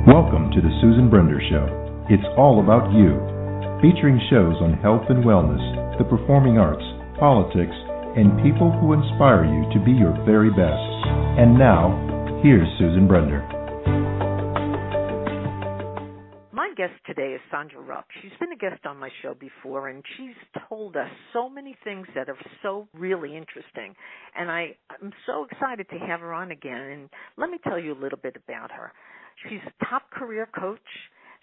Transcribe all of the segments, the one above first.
Welcome to the Susan Brender Show. It's all about you. Featuring shows on health and wellness, the performing arts, politics, and people who inspire you to be your very best. And now, here's Susan Brender. My guest today is Sandra Rupp. She's been a guest on my show before, and she's told us so many things that are so really interesting. And I'm so excited to have her on again. And let me tell you a little bit about her. She's a top career coach.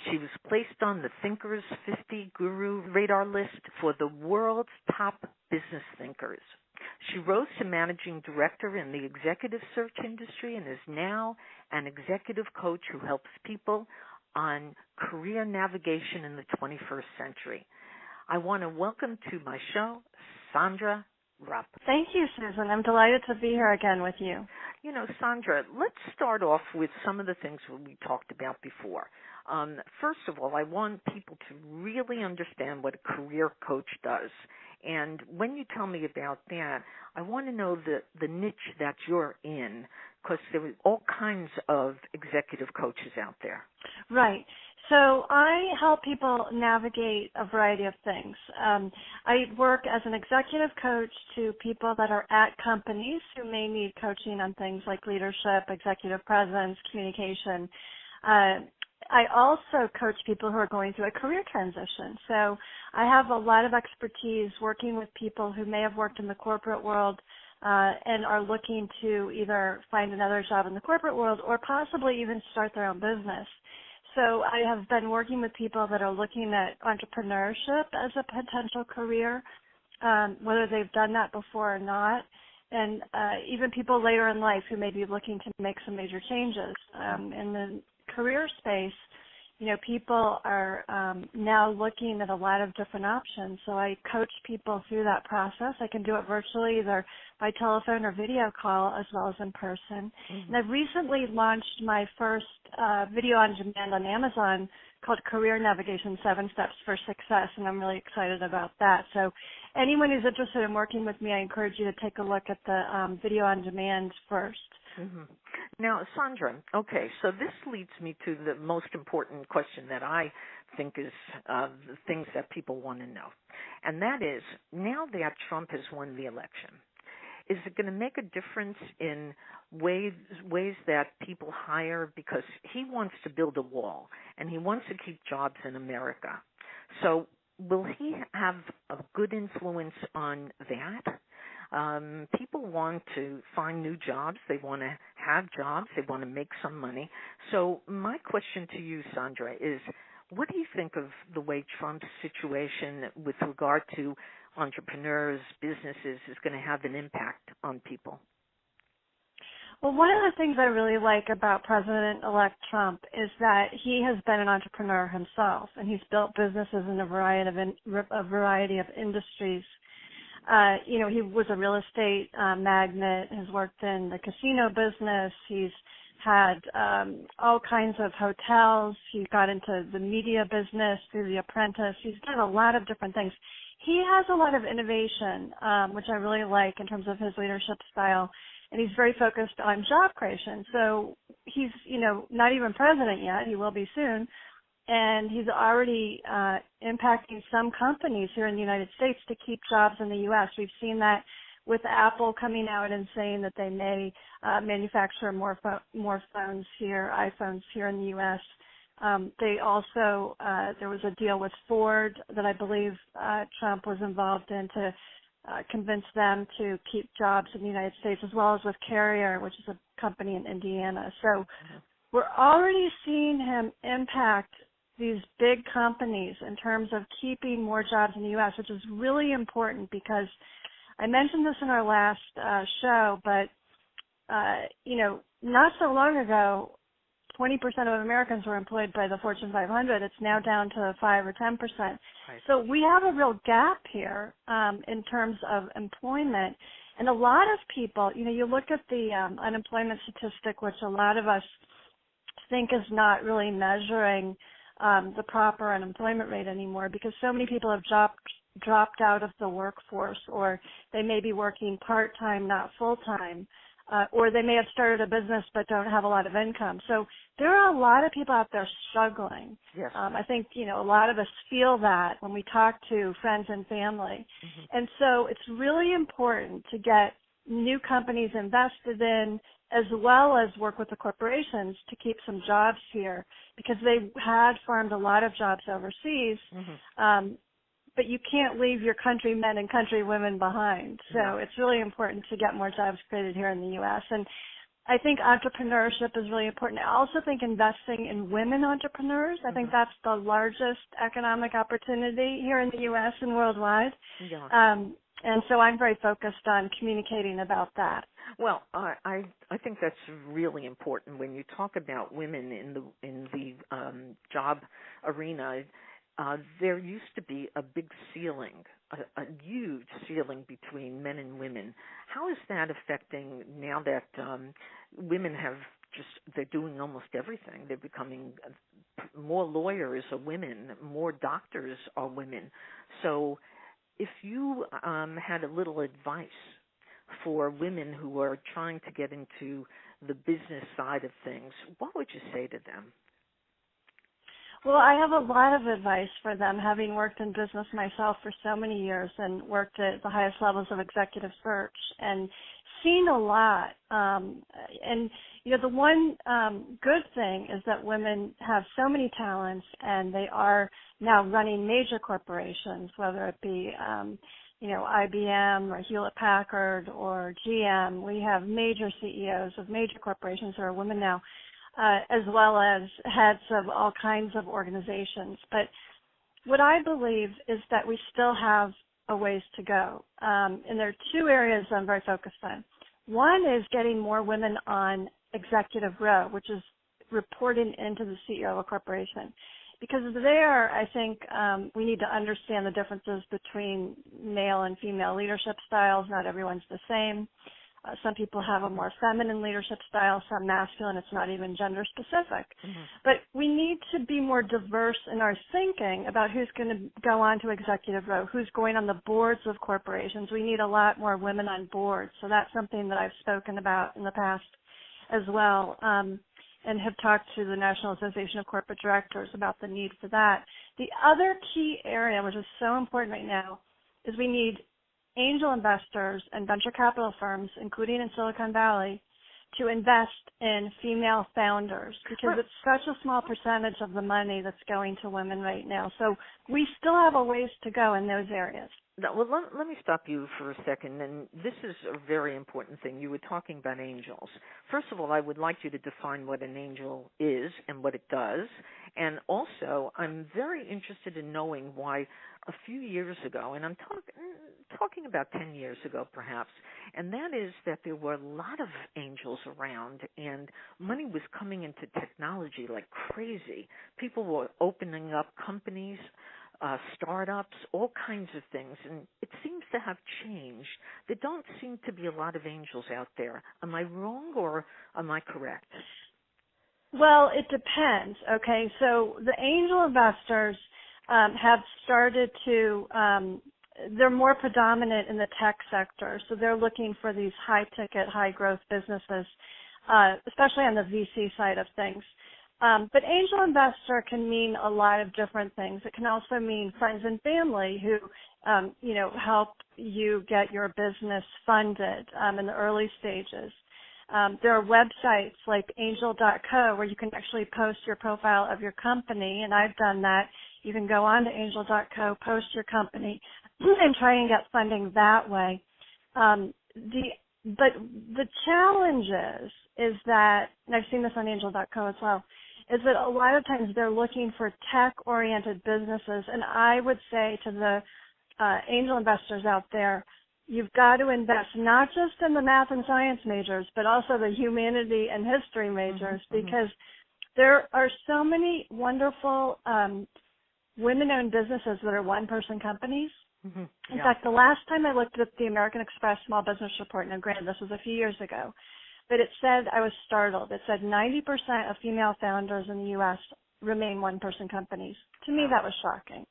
She was placed on the Thinkers50 Radar list for the world's top business thinkers. She rose to managing director in the executive search industry and is now an executive coach who helps people on career navigation in the 21st century. I want to welcome to my show Sandra Rupp. Thank you, Susan. I'm delighted to be here again with you. You know, Sandra, let's start off with some of the things we talked about before. First of all, I want people to really understand what a career coach does. And when you tell me about that, I want to know the niche that you're in, because there are all kinds of executive coaches out there. Right. So I help people navigate a variety of things. I work as an executive coach to people that are at companies who may need coaching on things like leadership, executive presence, communication. I also coach people who are going through a career transition. So I have a lot of expertise working with people who may have worked in the corporate world and are looking to either find another job in the corporate world or possibly even start their own business. So I have been working with people that are looking at entrepreneurship as a potential career, whether they've done that before or not, and even people later in life who may be looking to make some major changes. In the career space, you know, people are now looking at a lot of different options. So I coach people through that process. I can do it virtually, either by telephone or video call, as well as in person. Mm-hmm. And I've recently launched my first video on demand on Amazon called Career Navigation 7 Steps for Success, and I'm really excited about that. So anyone who's interested in working with me, I encourage you to take a look at the video on demand first. Mm-hmm. Now, Sandra, okay, so this leads me to the most important question that I think is the things that people want to know, and that is, now that Trump has won the election, is it going to make a difference in ways that people hire? Because he wants to build a wall, and he wants to keep jobs in America. So will he have a good influence on that? People want to find new jobs. They want to have jobs. They want to make some money. So my question to you, Sandra, is what do you think of the way Trump's situation with regard to entrepreneurs, businesses, is going to have an impact on people? Well, one of the things I really like about President-elect Trump is that he has been an entrepreneur himself, and he's built businesses in a variety of industries. You know, he was a real estate magnate, has worked in the casino business. He's had all kinds of hotels. He got into the media business through The Apprentice. He's done a lot of different things. He has a lot of innovation, which I really like in terms of his leadership style, and he's very focused on job creation. So he's, you know, not even president yet. He will be soon. And he's already impacting some companies here in the United States to keep jobs in the U.S. We've seen that with Apple coming out and saying that they may manufacture more phones here, iPhones here in the U.S. They also, there was a deal with Ford that I believe Trump was involved in to convince them to keep jobs in the United States, as well as with Carrier, which is a company in Indiana. So we're already seeing him impact these big companies in terms of keeping more jobs in the U.S., which is really important because I mentioned this in our last show, but, you know, not so long ago, 20% of Americans were employed by the Fortune 500. It's now down to 5 or 10%. Right. So we have a real gap here in terms of employment. And a lot of people, you know, you look at the unemployment statistic, which a lot of us think is not really measuring the proper unemployment rate anymore, because so many people have dropped out of the workforce, or they may be working part-time, not full-time. or they may have started a business but don't have a lot of income. So there are a lot of people out there struggling. Yes. I think, a lot of us feel that when we talk to friends and family. Mm-hmm. And so it's really important to get new companies invested in, as well as work with the corporations to keep some jobs here, because they had farmed a lot of jobs overseas. Mm-hmm. But you can't leave your countrymen and countrywomen behind. So it's really important to get more jobs created here in the U.S. And I think entrepreneurship is really important. I also think investing in women entrepreneurs, I think that's the largest economic opportunity here in the U.S. and worldwide. Yeah. And so I'm very focused on communicating about that. Well, I think that's really important when you talk about women in the job arena. There used to be a big ceiling, a huge ceiling between men and women. How is that affecting now that women they're doing almost everything? They're becoming more lawyers are women, more doctors are women. So if you had a little advice for women who are trying to get into the business side of things, what would you say to them? Well, I have a lot of advice for them, having worked in business myself for so many years and worked at the highest levels of executive search and seen a lot. And, the one good thing is that women have so many talents, and they are now running major corporations, whether it be, IBM or Hewlett-Packard or GM. We have major CEOs of major corporations who are women now. As well as heads of all kinds of organizations. But what I believe is that we still have a ways to go. And there are two areas I'm very focused on. One is getting more women on executive row, which is reporting into the CEO of a corporation. Because there, I think we need to understand the differences between male and female leadership styles. Not everyone's the same. Some people have a more feminine leadership style, some masculine. It's not even gender specific. Mm-hmm. But we need to be more diverse in our thinking about who's going to go on to executive row, who's going on the boards of corporations. We need a lot more women on boards. So that's something that I've spoken about in the past as well, and have talked to the National Association of Corporate Directors about the need for that. The other key area, which is so important right now, is we need angel investors and venture capital firms, including in Silicon Valley, to invest in female founders, because it's such a small percentage of the money that's going to women right now. So we still have a ways to go in those areas. Well, let me stop you for a second, and this is a very important thing. You were talking about angels. First of all, I would like you to define what an angel is and what it does, and also I'm very interested in knowing why a few years ago, and I'm talking about 10 years ago perhaps, and that is that there were a lot of angels around, and money was coming into technology like crazy. People were opening up companies, startups, all kinds of things, and it seems to have changed. There don't seem to be a lot of angels out there. Am I wrong or am I correct? Well, it depends, okay? So the angel investors have started to, they're more predominant in the tech sector, so they're looking for these high-ticket, high-growth businesses, especially on the VC side of things. But angel investor can mean a lot of different things. It can also mean friends and family who, help you get your business funded in the early stages. There are websites like angel.co where you can actually post your profile of your company, and I've done that. You can go on to angel.co, post your company, and try and get funding that way. But the challenge is that, and I've seen this on angel.co as well, is that a lot of times they're looking for tech-oriented businesses, and I would say to the angel investors out there, you've got to invest not just in the math and science majors, but also the humanity and history majors, because there are so many wonderful women-owned businesses that are one-person companies. In fact, the last time I looked at the American Express Small Business Report, now granted this was a few years ago, but it said, I was startled, it said 90% of female founders in the U.S. remain one-person companies. To me, that was shocking.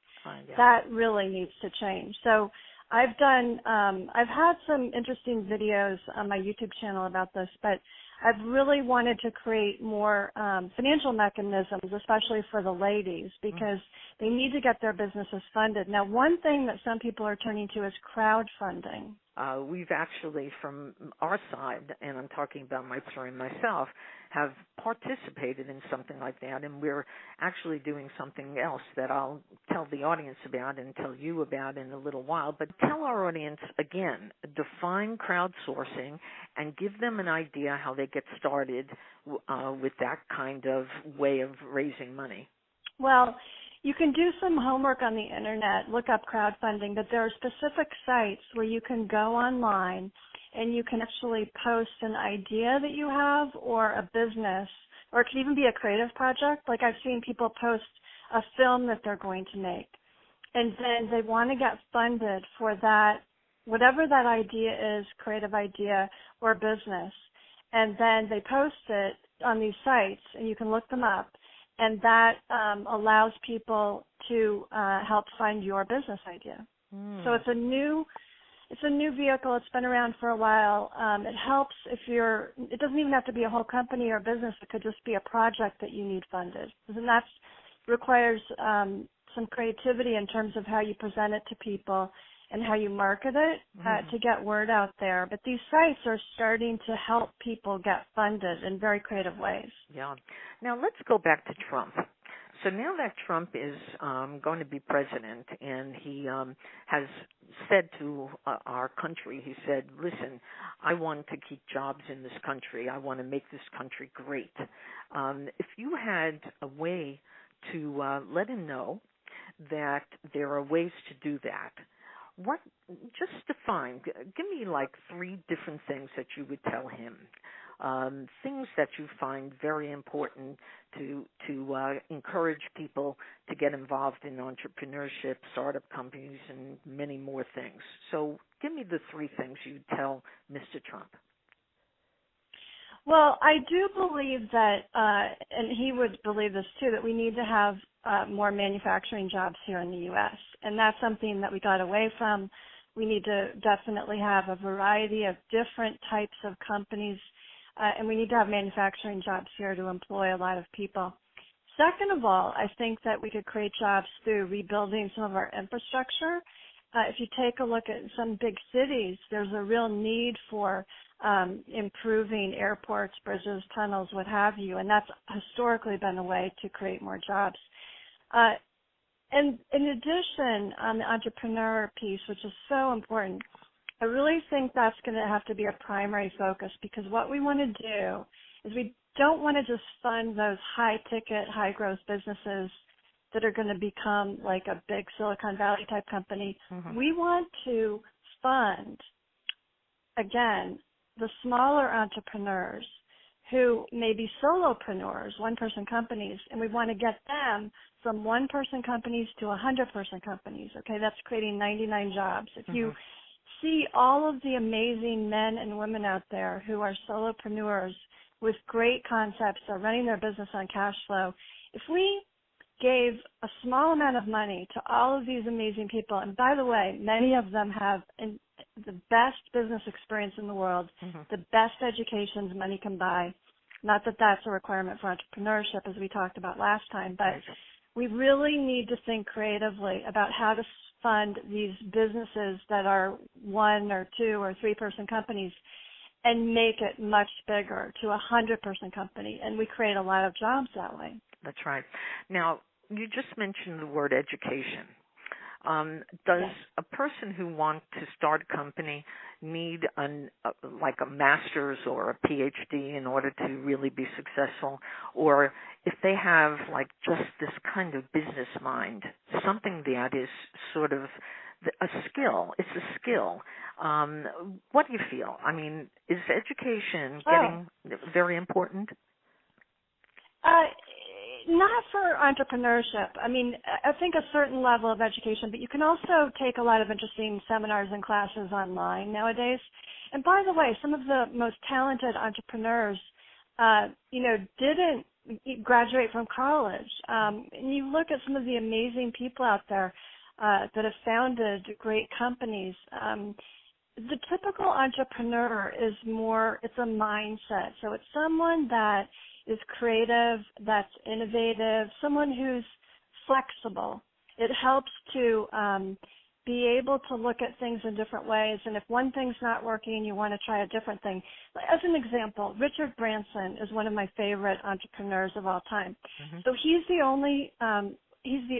That really needs to change. So I've had some interesting videos on my YouTube channel about this, but I've really wanted to create more financial mechanisms, especially for the ladies, because they need to get their businesses funded. Now, one thing that some people are turning to is crowdfunding. We've actually, from our side, and I'm talking about my story myself, have participated in something like that, and we're actually doing something else that I'll tell the audience about and tell you about in a little while. But tell our audience, again, define crowdsourcing and give them an idea how they get started with that kind of way of raising money. Well, you can do some homework on the internet, look up crowdfunding, but there are specific sites where you can go online and you can actually post an idea that you have or a business, or it could even be a creative project. Like I've seen people post a film that they're going to make, and then they want to get funded for that, whatever that idea is, creative idea or business, and then they post it on these sites, and you can look them up. And that allows people to help fund your business idea. So it's a new vehicle. It's been around for a while. It helps if it doesn't even have to be a whole company or business. It could just be a project that you need funded. And that requires some creativity in terms of how you present it to people and how you market it to get word out there. But these sites are starting to help people get funded in very creative ways. Yeah. Now let's go back to Trump. So now that Trump is going to be president, and he has said to our country, he said, listen, I want to keep jobs in this country. I want to make this country great. If you had a way to let him know that there are ways to do that, just define, give me like 3 different things that you would tell him, things that you find very important to encourage people to get involved in entrepreneurship, startup companies, and many more things. So give me the 3 things you'd tell Mr. Trump. Well, I do believe that, and he would believe this too, that we need to have more manufacturing jobs here in the U.S., and that's something that we got away from. We need to definitely have a variety of different types of companies, and we need to have manufacturing jobs here to employ a lot of people. Second of all, I think that we could create jobs through rebuilding some of our infrastructure. If you take a look at some big cities, there's a real need for improving airports, bridges, tunnels, what have you, and that's historically been a way to create more jobs. And in addition, on the entrepreneur piece, which is so important, I really think that's going to have to be a primary focus, because what we want to do is we don't want to just fund those high-ticket, high-growth businesses that are going to become like a big Silicon Valley type company. We want to fund, again, the smaller entrepreneurs who may be solopreneurs, one-person companies, and we want to get them from one-person companies to 100-person companies. Okay, that's creating 99 jobs. If you see all of the amazing men and women out there who are solopreneurs with great concepts, are running their business on cash flow, if we gave a small amount of money to all of these amazing people, and by the way, many of them have the best business experience in the world, the best educations money can buy. Not that that's a requirement for entrepreneurship, as we talked about last time, but we really need to think creatively about how to fund these businesses that are 1 or 2 or 3-person companies and make it much bigger to a 100-person company, and we create a lot of jobs that way. That's right. Now, you just mentioned the word education. Does a person who wants to start a company need like a master's or a PhD in order to really be successful? Or if they have like just this kind of business mind, something that is sort of a skill, it's a skill. What do you feel? I mean, is education getting very important? Not for entrepreneurship. I mean, I think a certain level of education, but you can also take a lot of interesting seminars and classes online nowadays. And by the way, some of the most talented entrepreneurs, didn't graduate from college. And you look at some of the amazing people out there. that have founded great companies. The typical entrepreneur is more, it's a mindset. So it's someone that is creative, that's innovative, someone who's flexible. It helps to be able to look at things in different ways, and if one thing's not working, you want to try a different thing. As an example, Richard Branson is one of my favorite entrepreneurs of all time. Mm-hmm. So he's the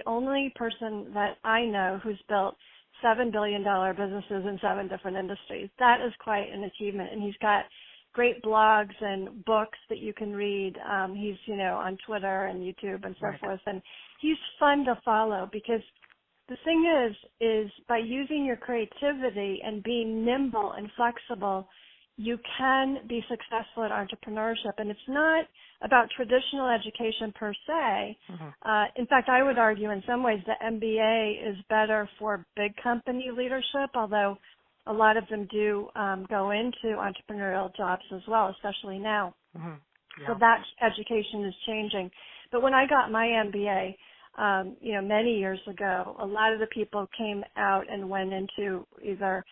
only person that I know who's built $7 billion businesses in 7 different industries. That is quite an achievement, and he's got great blogs and books that you can read. He's, on Twitter and YouTube and so forth, and he's fun to follow because the thing is by using your creativity and being nimble and flexible, you can be successful at entrepreneurship. And it's not about traditional education per se. Mm-hmm. In fact, I would argue in some ways the MBA is better for big company leadership, although a lot of them do go into entrepreneurial jobs as well, especially now. Mm-hmm. Yeah. So that education is changing. But when I got my MBA, many years ago, a lot of the people came out and went into either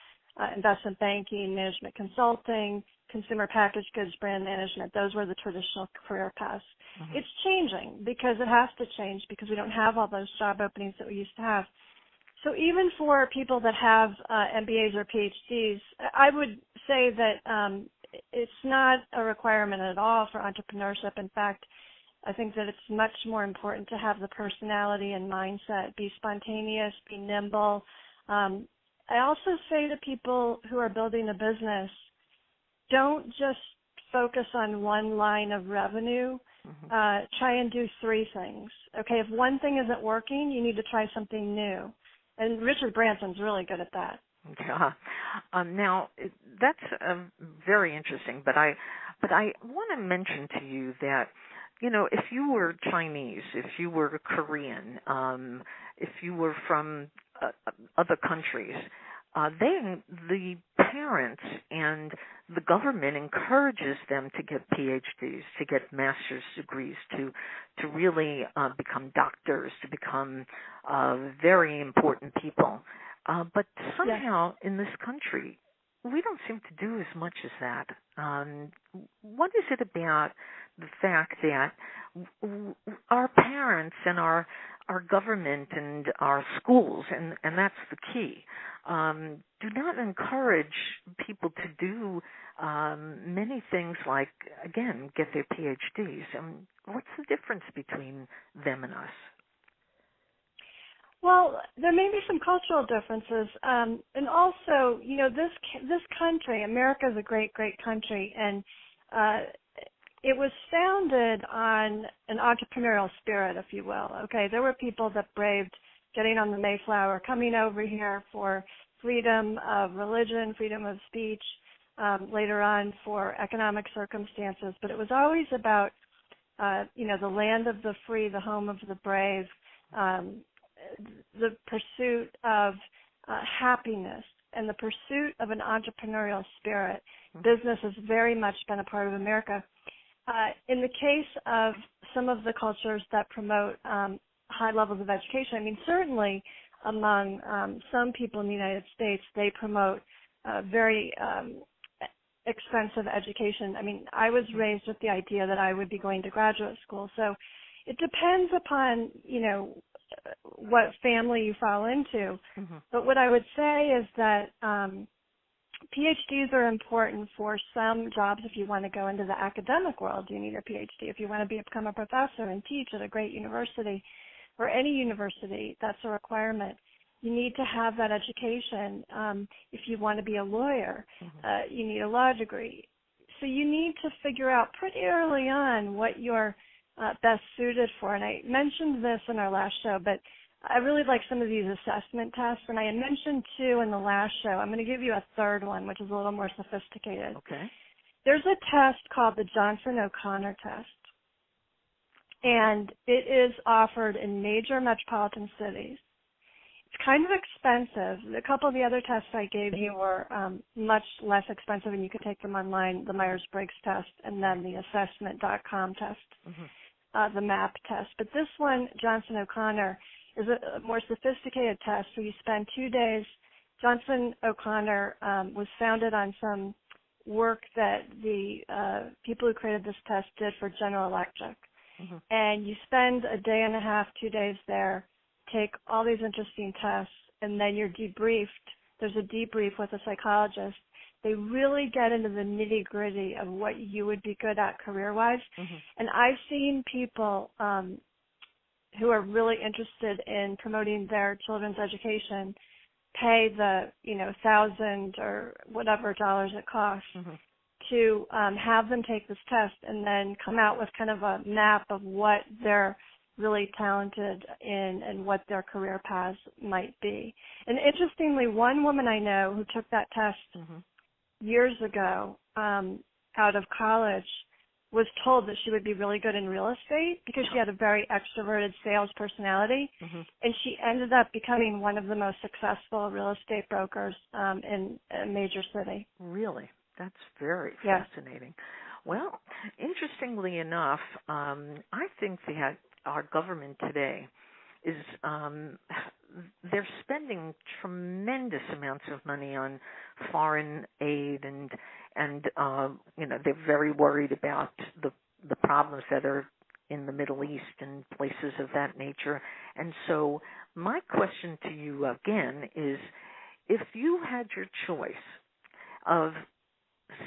investment banking, management consulting, consumer packaged goods, brand management. Those were the traditional career paths. Mm-hmm. It's changing because it has to change because we don't have all those job openings that we used to have. So even for people that have MBAs or PhDs, I would say that it's not a requirement at all for entrepreneurship. In fact, I think that it's much more important to have the personality and mindset, be spontaneous, be nimble. I also say to people who are building a business, don't just focus on one line of revenue. Mm-hmm. Try and do 3 things. Okay, if one thing isn't working, you need to try something new. And Richard Branson's really good at that. Yeah. Now, that's very interesting, but I want to mention to you that, if you were Chinese, if you were Korean, if you were from other countries, the parents and the government encourages them to get PhDs, to get master's degrees, to really become doctors, to become very important people. But somehow in this country, we don't seem to do as much as that. What is it about the fact that our parents and our government and our schools, and that's the key, do not encourage people to do many things like, again, get their PhDs? What's the difference between them and us? Well, there may be some cultural differences, and also, this country, America, is a great, great country, and it was founded on an entrepreneurial spirit, if you will. Okay, there were people that braved getting on the Mayflower, coming over here for freedom of religion, freedom of speech, later on for economic circumstances, but it was always about, the land of the free, the home of the brave, the pursuit of happiness and the pursuit of an entrepreneurial spirit. Business has very much been a part of America. In the case of some of the cultures that promote high levels of education, certainly among some people in the United States, they promote very expensive education. I was raised with the idea that I would be going to graduate school, so it depends upon, what family you fall into. Mm-hmm. But what I would say is that PhDs are important for some jobs. If you want to go into the academic world, you need a PhD. If you want to become a professor and teach at a great university or any university, that's a requirement. You need to have that education. If you want to be a lawyer, mm-hmm. You need a law degree. So you need to figure out pretty early on what you're best suited for. And I mentioned this in our last show, but I really like some of these assessment tests, and I had mentioned 2 in the last show. I'm going to give you a third one, which is a little more sophisticated. Okay. There's a test called the Johnson-O'Connor test, and it is offered in major metropolitan cities. It's kind of expensive. A couple of the other tests I gave you were much less expensive, and you could take them online, the Myers-Briggs test and then the assessment.com test, mm-hmm. The MAP test. But this one, Johnson-O'Connor, is a more sophisticated test where you spend 2 days. Johnson O'Connor was founded on some work that the people who created this test did for General Electric. Mm-hmm. And you spend a day and a half, 2 days there, take all these interesting tests, and then you're debriefed. There's a debrief with a psychologist. They really get into the nitty-gritty of what you would be good at career-wise. Mm-hmm. And I've seen people who are really interested in promoting their children's education pay the, $1,000 or whatever dollars it costs mm-hmm. to have them take this test and then come out with kind of a map of what they're really talented in and what their career paths might be. And interestingly, one woman I know who took that test mm-hmm. years ago out of college was told that she would be really good in real estate because she had a very extroverted sales personality, mm-hmm. and she ended up becoming one of the most successful real estate brokers in a major city. Really? That's very fascinating. Well, interestingly enough, I think that our government today is they're spending tremendous amounts of money on foreign aid and they're very worried about the problems that are in the Middle East and places of that nature. And so my question to you again is, if you had your choice of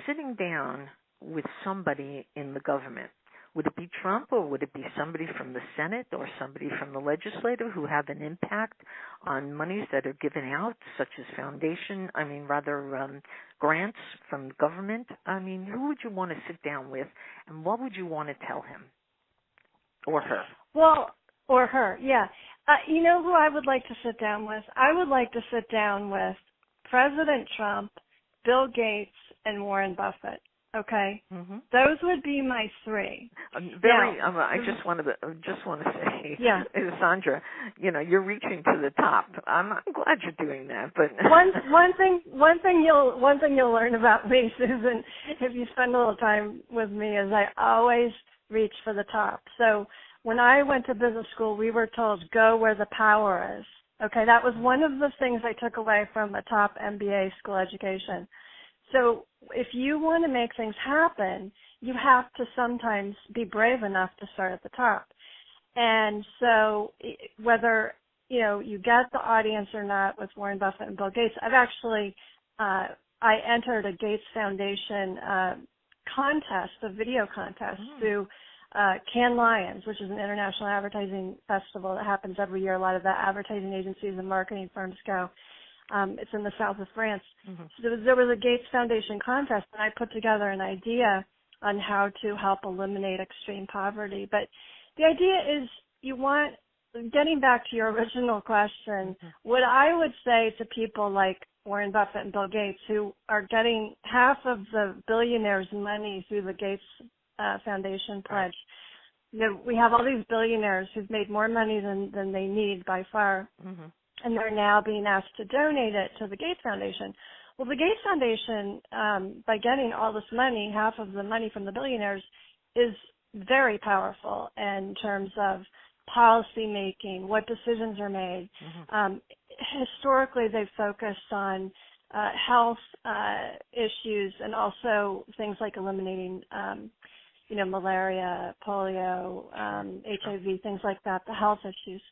sitting down with somebody in the government, would it be Trump or would it be somebody from the Senate or somebody from the legislature who have an impact on monies that are given out, such as grants from government? Who would you want to sit down with, and what would you want to tell him or her? Well, or her, yeah. You know who I would like to sit down with? I would like to sit down with President Trump, Bill Gates, and Warren Buffett. Okay, mm-hmm. Those would be my three. I just want to say, Sandra, you're reaching to the top. I'm glad you're doing that. But one thing you'll learn about me, Susan, if you spend a little time with me, is I always reach for the top. So when I went to business school, we were told go where the power is. Okay, that was one of the things I took away from a top MBA school education. So if you want to make things happen, you have to sometimes be brave enough to start at the top. And so whether, you get the audience or not with Warren Buffett and Bill Gates, I've actually, I entered a Gates Foundation contest, a video contest through Cannes Lions, which is an international advertising festival that happens every year. A lot of the advertising agencies and marketing firms go. It's in the south of France. Mm-hmm. So there was a Gates Foundation contest, and I put together an idea on how to help eliminate extreme poverty. But the idea is getting back to your original question, mm-hmm. what I would say to people like Warren Buffett and Bill Gates, who are getting half of the billionaires' money through the Gates Foundation pledge, we have all these billionaires who've made more money than they need by far. Mm-hmm. And they're now being asked to donate it to the Gates Foundation. Well, the Gates Foundation, by getting all this money, half of the money from the billionaires, is very powerful in terms of policy making, what decisions are made. Mm-hmm. Historically, they've focused on health issues and also things like eliminating, malaria, polio, HIV, things like that, the health issues.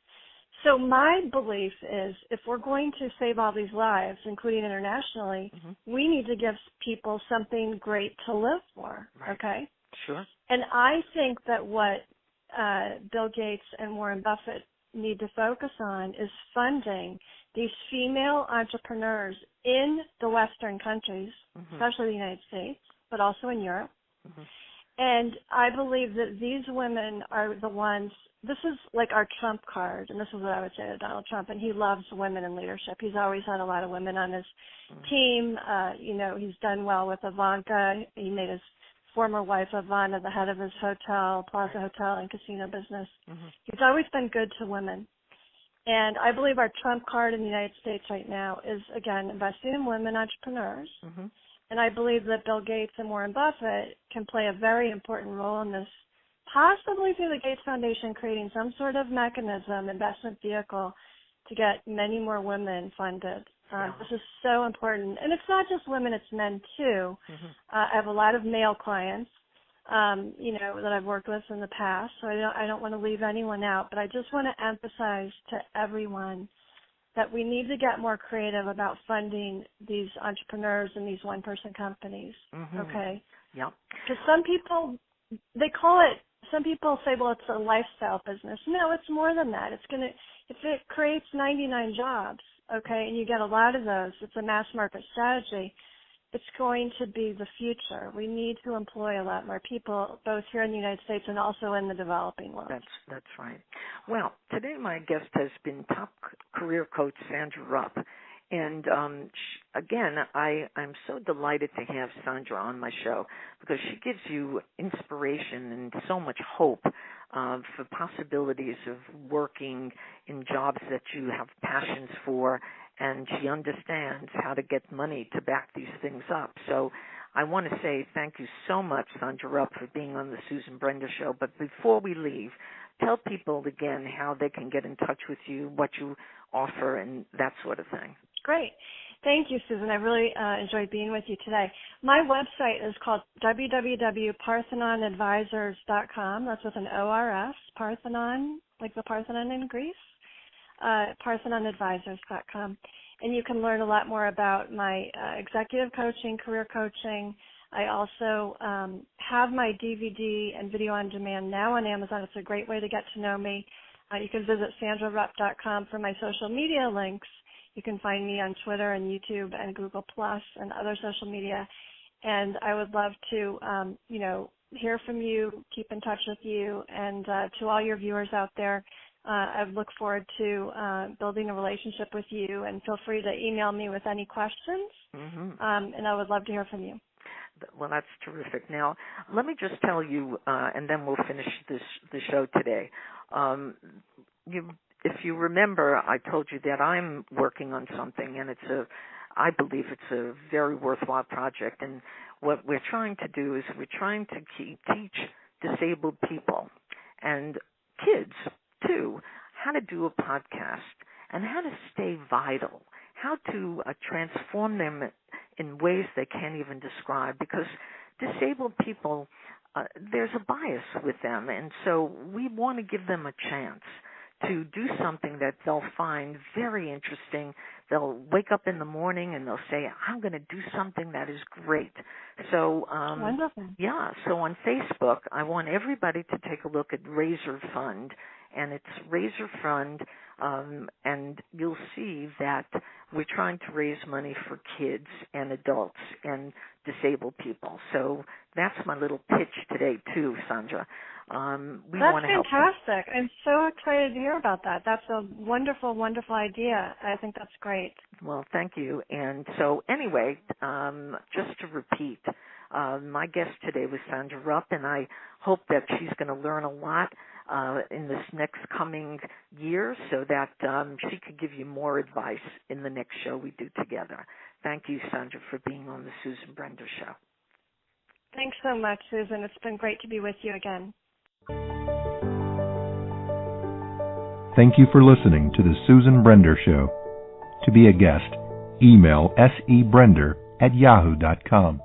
So my belief is if we're going to save all these lives, including internationally, mm-hmm. we need to give people something great to live for, okay? Sure. And I think that what Bill Gates and Warren Buffett need to focus on is funding these female entrepreneurs in the Western countries, mm-hmm. especially the United States, but also in Europe. Mm-hmm. And I believe that these women are the ones. This is like our Trump card, and this is what I would say to Donald Trump, and he loves women in leadership. He's always had a lot of women on his team. He's done well with Ivanka. He made his former wife, Ivana, the head of his hotel, Plaza Hotel and casino business. Mm-hmm. He's always been good to women. And I believe our Trump card in the United States right now is, again, investing in women entrepreneurs. Mm-hmm. And I believe that Bill Gates and Warren Buffett can play a very important role in this possibly through the Gates Foundation, creating some sort of mechanism, investment vehicle, to get many more women funded. This is so important. And it's not just women, it's men too. I have a lot of male clients, that I've worked with in the past, so I don't want to leave anyone out, but I just want to emphasize to everyone that we need to get more creative about funding these entrepreneurs and these one-person companies, okay? Yep. Because some people say, well, it's a lifestyle business. No, it's more than that. If it creates 99 jobs, okay, and you get a lot of those, it's a mass market strategy, it's going to be the future. We need to employ a lot more people, both here in the United States and also in the developing world. That's right. Well, today my guest has been top career coach Sandra Rupp. And again, I'm so delighted to have Sandra on my show because she gives you inspiration and so much hope for possibilities of working in jobs that you have passions for, and she understands how to get money to back these things up. So I want to say thank you so much, Sandra Rupp, for being on the Susan Brender Show. But before we leave, tell people again how they can get in touch with you, what you offer, and that sort of thing. Great. Thank you, Susan. I really enjoyed being with you today. My website is called www.parthenonadvisors.com. That's with an O-R-S, Parthenon, like the Parthenon in Greece, parthenonadvisors.com. And you can learn a lot more about my executive coaching, career coaching. I also have my DVD and video on demand now on Amazon. It's a great way to get to know me. You can visit sandrarupp.com for my social media links. You can find me on Twitter and YouTube and Google Plus and other social media. And I would love to, hear from you, keep in touch with you. And to all your viewers out there, I look forward to building a relationship with you. And feel free to email me with any questions. And I would love to hear from you. Well, that's terrific. Now, let me just tell you, and then we'll finish the show today. If you remember, I told you that I'm working on something, and I believe it's a very worthwhile project. And what we're trying to do is we're trying to teach disabled people and kids, too, how to do a podcast and how to stay vital, how to transform them in ways they can't even describe, because disabled people, there's a bias with them, and so we want to give them a chance to do something that they'll find very interesting. They'll wake up in the morning and they'll say, I'm going to do something that is great. So, wonderful. Yeah, so on Facebook, I want everybody to take a look at Razor Fund, and it's Razor Fund, and you'll see that we're trying to raise money for kids and adults and disabled people. So that's my little pitch today, too, Sandra. That's fantastic. I'm so excited to hear about that. That's a wonderful, wonderful idea. I think that's great. Well, thank you. And so anyway, just to repeat, my guest today was Sandra Rupp, and I hope that she's going to learn a lot in this next coming year so that she could give you more advice in the next show we do together. Thank you, Sandra, for being on the Susan Brender Show. Thanks so much, Susan. It's been great to be with you again. Thank you for listening to the Susan Brender Show. To be a guest, email sebrender@yahoo.com.